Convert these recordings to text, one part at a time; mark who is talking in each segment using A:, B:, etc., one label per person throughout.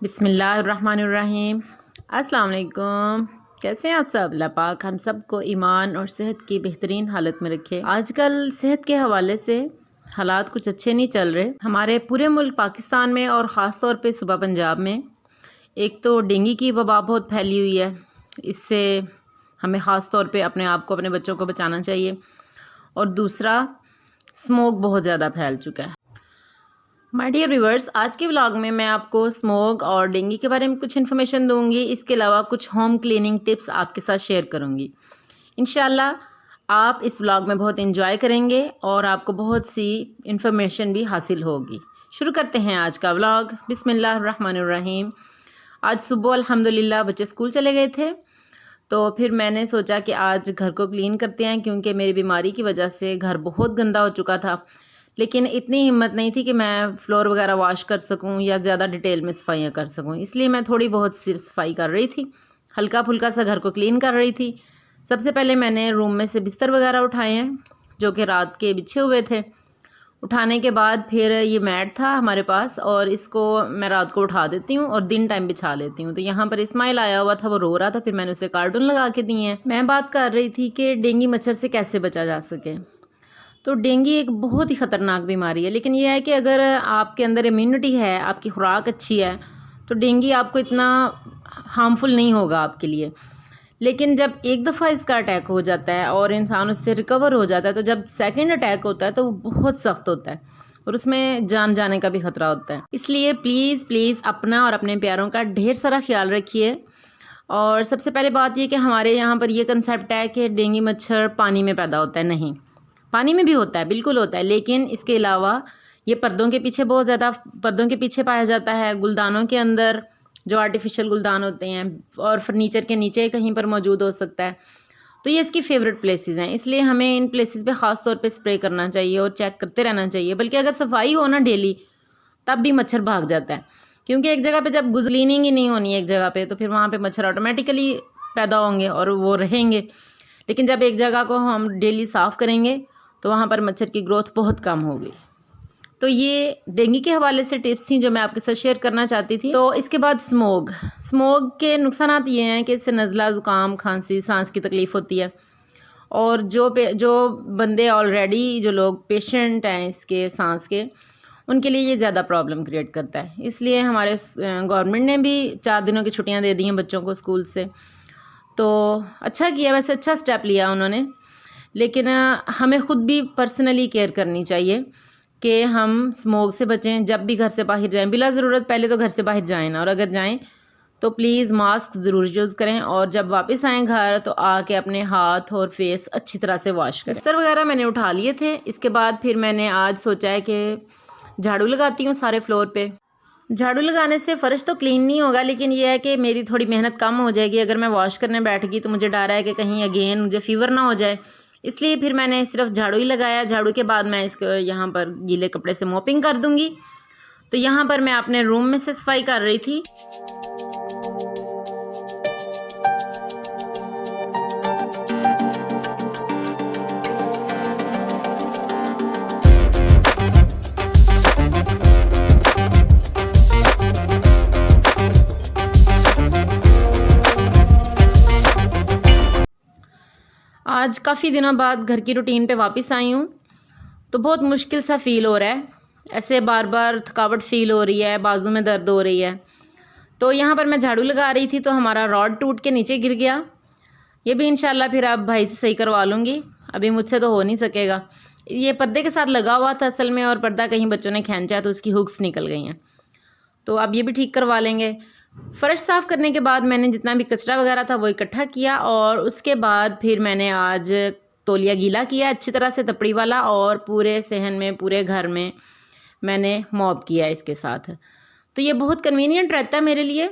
A: बिस्मिल्लाहिर्रहमानिर्रहीम। अस्सलाम वालेकुम। कैसे हैं आप सब? अल्लाह पाक हम सबको ईमान और सेहत की बेहतरीन हालत में रखे। आजकल सेहत के हवाले से हालात कुछ अच्छे नहीं चल रहे हमारे पूरे मुल्क पाकिस्तान में, और ख़ास तौर पे सूबा पंजाब में। एक तो डेंगू की वबा बहुत फैली हुई है, इससे हमें ख़ास तौर पे अपने आप को, अपने बच्चों को बचाना चाहिए। और दूसरा, स्मोक बहुत ज़्यादा फैल चुका है। माय डियर व्यूअर्स, आज के व्लॉग में मैं आपको स्मोक और डेंगू के बारे में कुछ इन्फॉर्मेशन दूंगी। इसके अलावा कुछ होम क्लीनिंग टिप्स आपके साथ शेयर करूंगी। इंशाल्लाह आप इस व्लॉग में बहुत एंजॉय करेंगे और आपको बहुत सी इन्फॉर्मेशन भी हासिल होगी। शुरू करते हैं आज का व्लॉग। बिस्मिल्लाहिर्रहमानिर्रहीम। आज सुबह अल्हम्दुलिल्लाह बच्चे स्कूल चले गए थे, तो फिर मैंने सोचा कि आज घर को क्लीन करते हैं, क्योंकि मेरी बीमारी की वजह से घर बहुत गंदा हो चुका था। लेकिन इतनी हिम्मत नहीं थी कि मैं फ़्लोर वगैरह वॉश कर सकूं या ज़्यादा डिटेल में सफाइयाँ कर सकूं, इसलिए मैं थोड़ी बहुत सिर सफाई कर रही थी, हल्का फुल्का सा घर को क्लीन कर रही थी। सबसे पहले मैंने रूम में से बिस्तर वगैरह उठाए हैं, जो कि रात के बिछे हुए थे। उठाने के बाद फिर ये मैट था हमारे पास, और इसको मैं रात को उठा देती हूँ और दिन टाइम बिछा लेती हूँ। तो यहाँ पर इस्माइल आया हुआ था, वो रो रहा था, फिर मैंने उसे कार्टून लगा के दिए हैं। मैं बात कर रही थी कि डेंगू मच्छर से कैसे बचा जा सके। तो डेंगू एक बहुत ही ख़तरनाक बीमारी है, लेकिन यह है कि अगर आपके अंदर इम्यूनिटी है, आपकी खुराक अच्छी है, तो डेंगू आपको इतना हार्मफुल नहीं होगा आपके लिए। लेकिन जब एक दफ़ा इसका अटैक हो जाता है और इंसान उससे रिकवर हो जाता है, तो जब सेकंड अटैक होता है तो वो बहुत सख्त होता है और उसमें जान जाने का भी ख़तरा होता है। इसलिए प्लीज़ प्लीज़ अपना और अपने प्यारों का ढेर सारा ख्याल रखिए। और सबसे पहले बात ये कि हमारे यहाँ पर ये कंसेप्ट है कि डेंगू मच्छर पानी में पैदा होता है। नहीं, पानी में भी होता है, बिल्कुल होता है, लेकिन इसके अलावा ये पर्दों के पीछे, बहुत ज़्यादा पर्दों के पीछे पाया जाता है, गुलदानों के अंदर जो आर्टिफिशियल गुलदान होते हैं, और फर्नीचर के नीचे कहीं पर मौजूद हो सकता है। तो ये इसकी फेवरेट प्लेसेस हैं, इसलिए हमें इन प्लेसेस पे ख़ास तौर पे स्प्रे करना चाहिए और चेक करते रहना चाहिए। बल्कि अगर सफाई हो ना डेली, तब भी मच्छर भाग जाता है, क्योंकि एक जगह पे जब क्लीनिंग ही नहीं होनी है एक जगह पे, तो फिर वहाँ पे मच्छर ऑटोमेटिकली पैदा होंगे और वो रहेंगे। लेकिन जब एक जगह को हम डेली साफ़ करेंगे तो वहाँ पर मच्छर की ग्रोथ बहुत कम होगी। तो ये डेंगू के हवाले से टिप्स थी जो मैं आपके साथ शेयर करना चाहती थी। तो इसके बाद स्मोक के नुकसानात ये हैं कि इससे नज़ला, ज़ुकाम, खांसी, सांस की तकलीफ़ होती है। और जो बंदे ऑलरेडी, जो लोग पेशेंट हैं इसके सांस के, उनके लिए ये ज़्यादा प्रॉब्लम क्रिएट करता है। इसलिए हमारे गवर्नमेंट ने भी 4 दिनों की छुट्टियाँ दे दी हैं बच्चों को स्कूल से। तो अच्छा किया, वैसे अच्छा स्टेप लिया उन्होंने। लेकिन हमें ख़ुद भी पर्सनली केयर करनी चाहिए कि हम स्मोक से बचें। जब भी घर से बाहर जाएं, बिला ज़रूरत पहले तो घर से बाहर जाएं ना, और अगर जाएं तो प्लीज़ मास्क ज़रूर यूज़ करें। और जब वापस आएँ घर तो आके अपने हाथ और फेस अच्छी तरह से वॉश करें। बिस्तर वगैरह मैंने उठा लिए थे। इसके बाद फिर मैंने आज सोचा है कि झाड़ू लगाती हूँ सारे फ्लोर पे। झाड़ू लगाने से फ़र्श तो क्लीन नहीं होगा, लेकिन यह है कि मेरी थोड़ी मेहनत कम हो जाएगी। अगर मैं वॉश करने बैठ गई तो मुझे डर है कि कहीं अगेन मुझे फ़ीवर ना हो जाए, इसलिए फिर मैंने सिर्फ झाड़ू ही लगाया। झाड़ू के बाद मैं इसको यहाँ पर गीले कपड़े से मॉपिंग कर दूँगी। तो यहाँ पर मैं अपने रूम में से सफाई कर रही थी। आज काफ़ी दिनों बाद घर की रूटीन पे वापस आई हूँ, तो बहुत मुश्किल सा फ़ील हो रहा है। ऐसे बार बार थकावट फ़ील हो रही है, बाजू में दर्द हो रही है। तो यहाँ पर मैं झाड़ू लगा रही थी तो हमारा रॉड टूट के नीचे गिर गया। ये भी इंशाल्लाह फिर अब भाई से सही करवा लूँगी, अभी मुझसे तो हो नहीं सकेगा। ये पर्दे के साथ लगा हुआ था असल में, और पर्दा कहीं बच्चों ने खींचा तो उसकी हुक्स निकल गई हैं, तो अब ये भी ठीक करवा लेंगे। फ़र्श साफ़ करने के बाद मैंने जितना भी कचरा वगैरह था वो इकट्ठा किया, और उसके बाद फिर मैंने आज तौलिया गीला किया अच्छी तरह से, तपड़ी वाला, और पूरे सहन में, पूरे घर में मैंने मॉप किया इसके साथ। तो ये बहुत कन्वीनियंट रहता है मेरे लिए,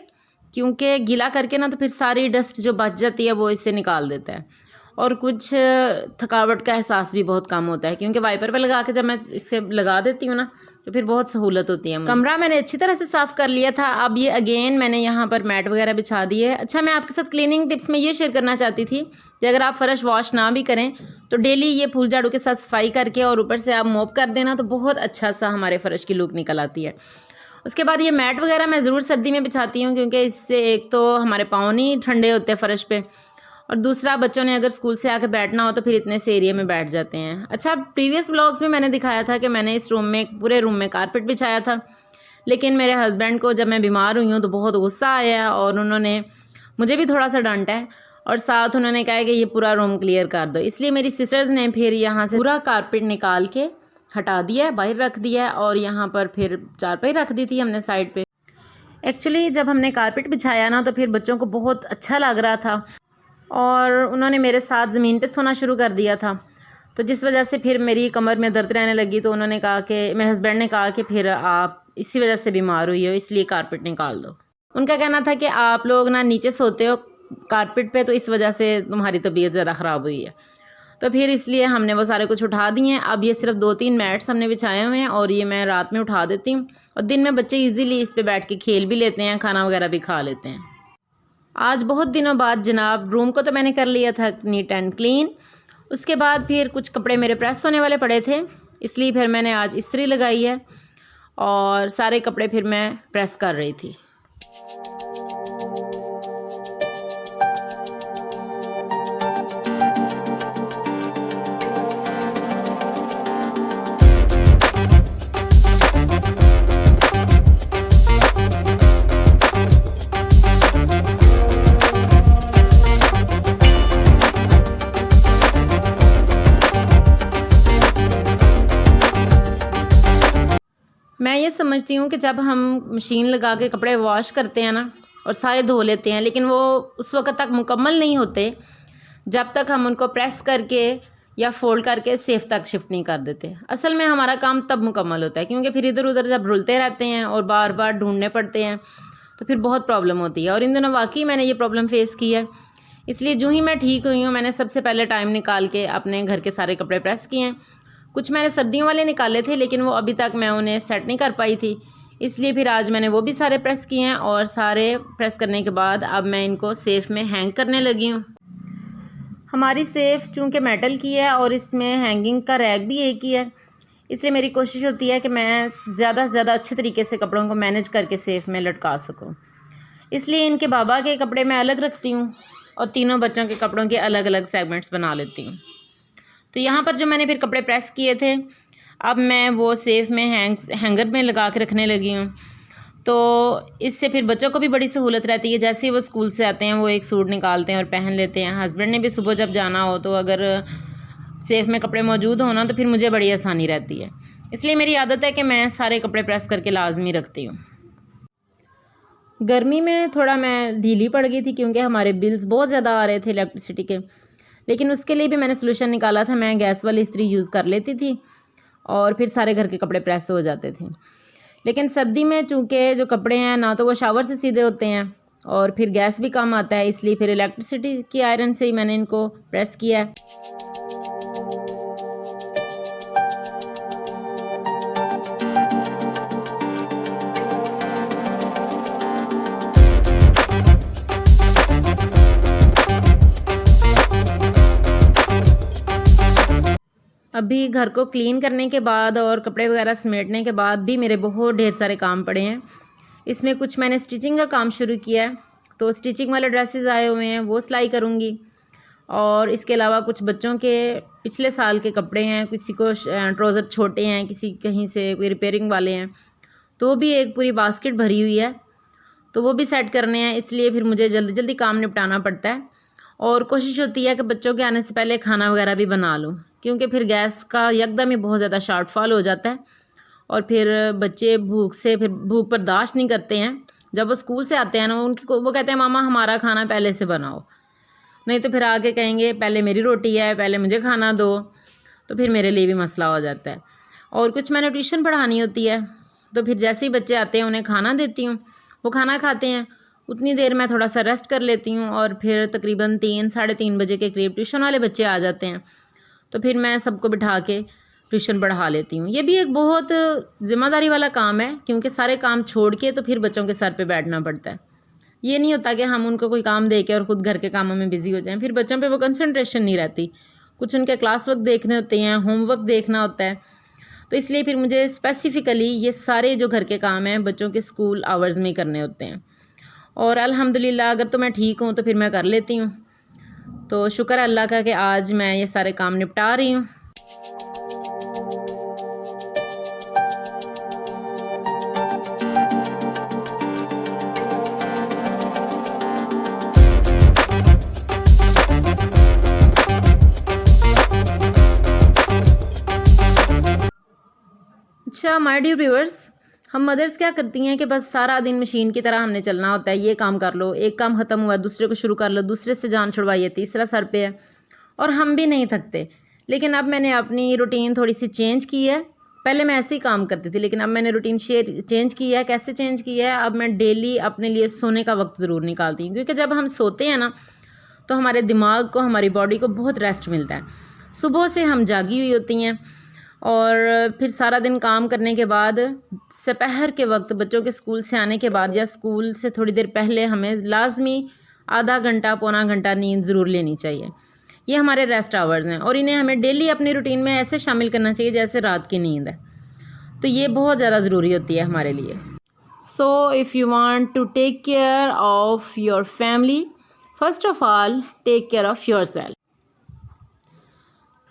A: क्योंकि गीला करके ना तो फिर सारी डस्ट जो बच जाती है वो इससे निकाल देता है, और कुछ थकावट का एहसास भी बहुत कम होता है, क्योंकि वाइपर पे लगा के जब मैं इसे लगा देती हूँ ना तो फिर बहुत सहूलत होती है मुझे। कमरा मैंने अच्छी तरह से साफ़ कर लिया था। अब ये अगेन मैंने यहाँ पर मैट वगैरह बिछा दी है। अच्छा, मैं आपके साथ क्लीनिंग टिप्स में ये शेयर करना चाहती थी कि अगर आप फ़र्श वॉश ना भी करें तो डेली ये फूल झाड़ू के साथ सफाई करके और ऊपर से आप मॉप कर देना, तो बहुत अच्छा सा हमारे फ़र्श की लुक निकल आती है। उसके बाद ये मैट वगैरह मैं ज़रूर सर्दी में बिछाती हूँ, क्योंकि इससे एक तो हमारे पाँव नहीं ठंडे होते फ़र्श पे, और दूसरा बच्चों ने अगर स्कूल से आके बैठना हो तो फिर इतने से एरिया में बैठ जाते हैं। अच्छा, प्रीवियस व्लॉग्स में मैंने दिखाया था कि मैंने इस रूम में, पूरे रूम में कारपेट बिछाया था, लेकिन मेरे हस्बैंड को जब मैं बीमार हुई हूँ तो बहुत गुस्सा आया और उन्होंने मुझे भी थोड़ा सा डांटा है, और साथ उन्होंने कहा कि ये पूरा रूम क्लियर कर दो। इसलिए मेरी सिस्टर्स ने फिर यहाँ से पूरा कारपेट निकाल के हटा दिया है, बाहर रख दिया है, और यहाँ पर फिर चारपाई रख दी थी हमने साइड पे। एक्चुअली जब हमने कारपेट बिछाया ना तो फिर बच्चों को बहुत अच्छा लग रहा था, और उन्होंने मेरे साथ ज़मीन पे सोना शुरू कर दिया था, तो जिस वजह से फिर मेरी कमर में दर्द रहने लगी। तो उन्होंने कहा कि, मेरे हस्बैंड ने कहा कि फिर आप इसी वजह से बीमार हुई हो, इसलिए कारपेट निकाल दो। उनका कहना था कि आप लोग ना नीचे सोते हो कारपेट पे, तो इस वजह से तुम्हारी तबीयत ज़्यादा ख़राब हुई है। तो फिर इसलिए हमने वो सारे कुछ उठा दिए हैं। अब ये सिर्फ 2-3 मैट्स हमने बिछाए हुए हैं, और ये मैं रात में उठा देती हूँ, और दिन में बच्चे इजीली इस पे बैठ के खेल भी लेते हैं, खाना वगैरह भी खा लेते हैं। आज बहुत दिनों बाद जनाब रूम को तो मैंने कर लिया था नीट एंड क्लीन। उसके बाद फिर कुछ कपड़े मेरे प्रेस होने वाले पड़े थे, इसलिए फिर मैंने आज इस्त्री लगाई है, और सारे कपड़े फिर मैं प्रेस कर रही थी। मैं ये समझती हूँ कि जब हम मशीन लगा के कपड़े वॉश करते हैं ना और सारे धो लेते हैं, लेकिन वो उस वक्त तक मुकम्मल नहीं होते जब तक हम उनको प्रेस करके या फोल्ड करके सेफ तक शिफ्ट नहीं कर देते। असल में हमारा काम तब मुकम्मल होता है, क्योंकि फिर इधर उधर जब रुलते रहते हैं और बार बार ढूंढने पड़ते हैं तो फिर बहुत प्रॉब्लम होती है। और इन दिनों वाकई मैंने ये प्रॉब्लम फेस की है, इसलिए जो ही मैं ठीक हुई हूँ मैंने सबसे पहले टाइम निकाल के अपने घर के सारे कपड़े प्रेस किए हैं। कुछ मैंने सर्दियों वाले निकाले थे, लेकिन वो अभी तक मैं उन्हें सेट नहीं कर पाई थी, इसलिए फिर आज मैंने वो भी सारे प्रेस किए हैं। और सारे प्रेस करने के बाद अब मैं इनको सेफ़ में हैंग करने लगी हूँ। हमारी सेफ़ चूँकि मेटल की है और इसमें हैंगिंग का रैक भी एक ही है, इसलिए मेरी कोशिश होती है कि मैं ज़्यादा से ज़्यादा अच्छे तरीके से कपड़ों को मैनेज करके सेफ़ में लटका सकूँ। इसलिए इनके बाबा के कपड़े मैं अलग रखती हूँ और तीनों बच्चों के कपड़ों के अलग अलग सेगमेंट्स बना लेती हूँ। तो यहाँ पर जो मैंने फिर कपड़े प्रेस किए थे, अब मैं वो सेफ में हैंगर में लगा के रखने लगी हूँ। तो इससे फिर बच्चों को भी बड़ी सहूलत रहती है। जैसे ही वो स्कूल से आते हैं वो एक सूट निकालते हैं और पहन लेते हैं। हस्बैंड ने भी सुबह जब जाना हो तो अगर सेफ में कपड़े मौजूद हो ना तो फिर मुझे बड़ी आसानी रहती है। इसलिए मेरी आदत है कि मैं सारे कपड़े प्रेस करके लाजमी रखती हूँ। गर्मी में थोड़ा मैं ढीली पड़ गई थी, क्योंकि हमारे बिल्स बहुत ज़्यादा आ रहे थे इलेक्ट्रिसिटी के, लेकिन उसके लिए भी मैंने सोल्यूशन निकाला था। मैं गैस वाली इस्त्री यूज़ कर लेती थी और फिर सारे घर के कपड़े प्रेस हो जाते थे। लेकिन सर्दी में चूँकि जो कपड़े हैं ना तो वो शावर से सीधे होते हैं और फिर गैस भी कम आता है, इसलिए फिर इलेक्ट्रिसिटी की आयरन से ही मैंने इनको प्रेस किया है। अभी घर को क्लीन करने के बाद और कपड़े वगैरह समेटने के बाद भी मेरे बहुत ढेर सारे काम पड़े हैं। इसमें कुछ मैंने स्टिचिंग का काम शुरू किया है, तो स्टिचिंग वाले ड्रेसेस आए हुए हैं वो सिलाई करूँगी। और इसके अलावा कुछ बच्चों के पिछले साल के कपड़े हैं, किसी को ट्राउज़र छोटे हैं, किसी कहीं से कोई रिपेयरिंग वाले हैं, तो वो भी एक पूरी बास्केट भरी हुई है, तो वो भी सेट करने हैं। इसलिए फिर मुझे जल्दी जल्दी काम निपटाना पड़ता है और कोशिश होती है कि बच्चों के आने से पहले खाना वगैरह भी बना लूँ, क्योंकि फिर गैस का यकदम ही बहुत ज़्यादा शॉर्टफॉल हो जाता है और फिर बच्चे भूख बर्दाश्त नहीं करते हैं। जब वो स्कूल से आते हैं ना वो कहते हैं मामा हमारा खाना पहले से बनाओ, नहीं तो फिर आके कहेंगे पहले मेरी रोटी है, पहले मुझे खाना दो, तो फिर मेरे लिए भी मसला हो जाता है। और कुछ मैंने ट्यूशन पढ़ानी होती है, तो फिर जैसे ही बच्चे आते हैं उन्हें खाना देती हूँ, वो खाना खाते हैं, उतनी देर मैं थोड़ा सा रेस्ट कर लेती हूँ और फिर तकरीबन 3-3:30 बजे के करीब ट्यूशन वाले बच्चे आ जाते हैं, तो फिर मैं सबको बिठा के ट्यूशन पढ़ा लेती हूँ। ये भी एक बहुत ज़िम्मेदारी वाला काम है, क्योंकि सारे काम छोड़ के तो फिर बच्चों के सर पे बैठना पड़ता है। ये नहीं होता कि हम उनको कोई काम दे के और ख़ुद घर के कामों में बिज़ी हो जाएं, फिर बच्चों पे वो कंसंट्रेशन नहीं रहती। कुछ उनके क्लास वर्क देखने होते हैं, होमवर्क देखना होता है, तो इसलिए फिर मुझे स्पेसिफ़िकली ये सारे जो घर के काम हैं बच्चों के स्कूल आवर्स में करने होते हैं। और अल्हम्दुलिल्लाह अगर तो मैं ठीक हूँ तो फिर मैं कर लेती हूँ। तो शुक्र है अल्लाह का कि आज मैं ये सारे काम निपटा रही हूँ। अच्छा माय डियर व्यूअर्स, हम मदर्स क्या करती हैं कि बस सारा दिन मशीन की तरह हमने चलना होता है। ये काम कर लो, एक काम ख़त्म हुआ दूसरे को शुरू कर लो, दूसरे से जान छुड़वाइए, तीसरा सर पे है और हम भी नहीं थकते। लेकिन अब मैंने अपनी रूटीन थोड़ी सी चेंज की है। पहले मैं ऐसे ही काम करती थी, लेकिन अब मैंने रूटीन चेंज की है। कैसे चेंज की है? अब मैं डेली अपने लिए सोने का वक्त ज़रूर निकालती हूँ, क्योंकि जब हम सोते हैं ना तो हमारे दिमाग को, हमारी बॉडी को बहुत रेस्ट मिलता है। सुबह से हम जागी हुई होती हैं और फिर सारा दिन काम करने के बाद दोपहर के वक्त बच्चों के स्कूल से आने के बाद या स्कूल से थोड़ी देर पहले हमें लाजमी आधा घंटा पौना घंटा नींद ज़रूर लेनी चाहिए। ये हमारे रेस्ट आवर्स हैं और इन्हें हमें डेली अपनी रूटीन में ऐसे शामिल करना चाहिए जैसे रात की नींद है। तो ये बहुत ज़्यादा ज़रूरी होती है हमारे लिए। So if you want to take care of your family, first of all take care of yourself.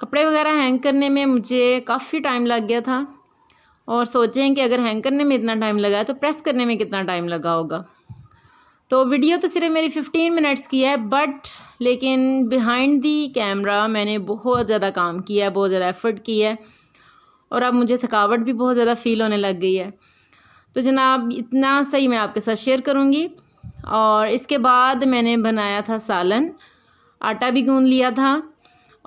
A: कपड़े वगैरह हैंग करने में मुझे काफ़ी टाइम लग गया था और सोचें कि अगर हैंग करने में इतना टाइम लगा है तो प्रेस करने में कितना टाइम लगा होगा। तो वीडियो तो सिर्फ मेरी 15 मिनट्स की है, बट लेकिन बिहाइंड दी कैमरा मैंने बहुत ज़्यादा काम किया है, बहुत ज़्यादा एफ़र्ट की है और अब मुझे थकावट भी बहुत ज़्यादा फ़ील होने लग गई है। तो जनाब इतना सही मैं आपके साथ शेयर करूँगी। और इसके बाद मैंने बनाया था सालन, आटा भी गूँध लिया था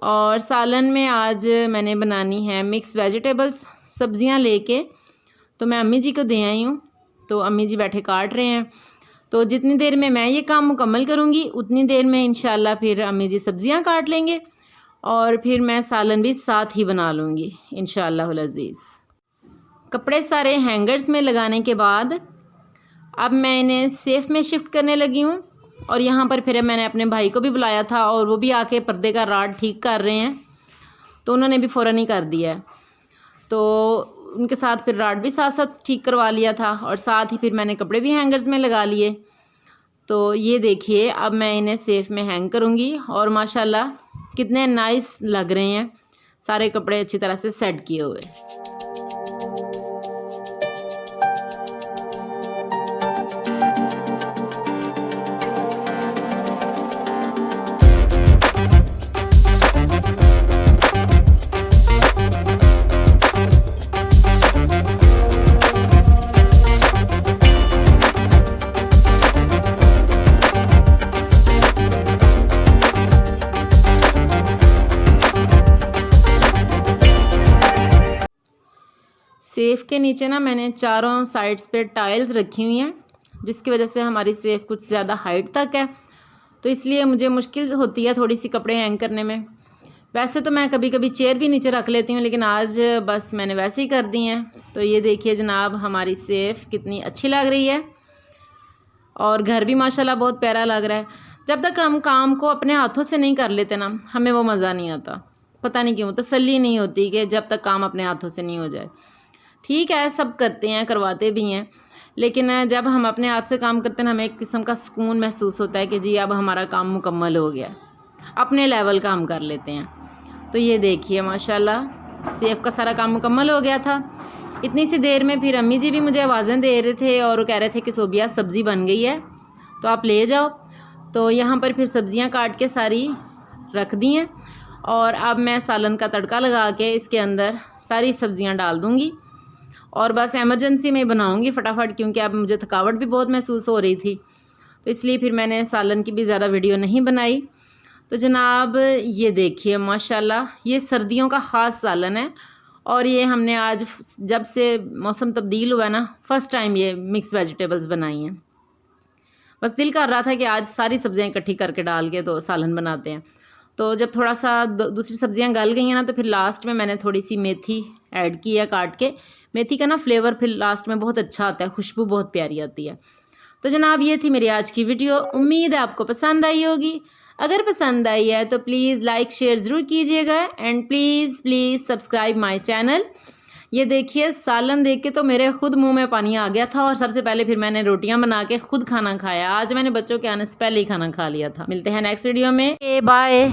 A: और सालन में आज मैंने बनानी है मिक्स वेजिटेबल्स, सब्ज़ियां लेके। तो मैं अम्मी जी को दे आई हूँ, तो अम्मी जी बैठे काट रहे हैं। तो जितनी देर में मैं ये काम मुकम्मल करूँगी उतनी देर में इंशाल्लाह फिर अम्मी जी सब्ज़ियां काट लेंगे और फिर मैं सालन भी साथ ही बना लूँगी इंशाअल्लाहुल अज़ीज़। कपड़े सारे हैंगर्स में लगाने के बाद अब मैं इन्हें सेफ़ में शिफ्ट करने लगी हूँ और यहाँ पर फिर मैंने अपने भाई को भी बुलाया था और वो भी आके पर्दे का राड ठीक कर रहे हैं। तो उन्होंने भी फ़ौरन ही कर दिया है, तो उनके साथ फिर राड भी साथ साथ ठीक करवा लिया था और साथ ही फिर मैंने कपड़े भी हैंगर्स में लगा लिए। तो ये देखिए अब मैं इन्हें सेफ़ में हैंग करूँगी और माशाल्लाह कितने नाइस लग रहे हैं, सारे कपड़े अच्छी तरह से सेट किए हुए। सेफ़ के नीचे ना मैंने चारों साइड्स पे टाइल्स रखी हुई हैं, जिसकी वजह से हमारी सेफ़ कुछ ज़्यादा हाइट तक है, तो इसलिए मुझे मुश्किल होती है थोड़ी सी कपड़े हैंग करने में। वैसे तो मैं कभी कभी चेयर भी नीचे रख लेती हूँ, लेकिन आज बस मैंने वैसे ही कर दी हैं। तो ये देखिए जनाब हमारी सेफ़ कितनी अच्छी लग रही है और घर भी माशाल्लाह बहुत प्यारा लग रहा है। जब तक हम काम को अपने हाथों से नहीं कर लेते ना, हमें वो मज़ा नहीं आता। पता नहीं क्यों, तसल्ली नहीं होती कि जब तक काम अपने हाथों से नहीं हो जाए। ठीक है, सब करते हैं, करवाते भी हैं, लेकिन जब हम अपने हाथ से काम करते हैं हमें एक किस्म का सुकून महसूस होता है कि जी अब हमारा काम मुकम्मल हो गया, अपने लेवल का हम कर लेते हैं। तो ये देखिए माशाल्लाह सेफ़ का सारा काम मुकम्मल हो गया था। इतनी सी देर में फिर अम्मी जी भी मुझे आवाज़ें दे रहे थे और कह रहे थे कि सोबिया सब्ज़ी बन गई है तो आप ले जाओ। तो यहाँ पर फिर सब्ज़ियाँ काट के सारी रख दी हैं और अब मैं सालन का तड़का लगा के इसके अंदर सारी सब्ज़ियाँ डाल दूँगी और बस एमरजेंसी में बनाऊंगी फटाफट, क्योंकि अब मुझे थकावट भी बहुत महसूस हो रही थी। तो इसलिए फिर मैंने सालन की भी ज़्यादा वीडियो नहीं बनाई। तो जनाब ये देखिए माशाल्लाह ये सर्दियों का ख़ास सालन है और ये हमने आज जब से मौसम तब्दील हुआ ना फ़र्स्ट टाइम ये मिक्स वेजिटेबल्स बनाई हैं। बस दिल कर रहा था कि आज सारी सब्ज़ियाँ इकट्ठी करके डाल के तो सालन बनाते हैं। तो जब थोड़ा सा दूसरी सब्ज़ियाँ गल गई हैं ना, तो फिर लास्ट में मैंने थोड़ी सी मेथी ऐड की है काट के। मेथी का ना फ्लेवर फिर लास्ट में बहुत अच्छा आता है, खुशबू बहुत प्यारी आती है। तो जनाब ये थी मेरी आज की वीडियो, उम्मीद है आपको पसंद आई होगी। अगर पसंद आई है तो प्लीज़ लाइक शेयर ज़रूर कीजिएगा and please subscribe my channel. ये देखिए सालन देख के तो मेरे खुद मुंह में पानी आ गया था और सबसे पहले फिर मैंने रोटियां बना के खुद खाना खाया। आज मैंने बच्चों के आने से पहले ही खाना खा लिया था। मिलते हैं नेक्स्ट वीडियो में, बाय।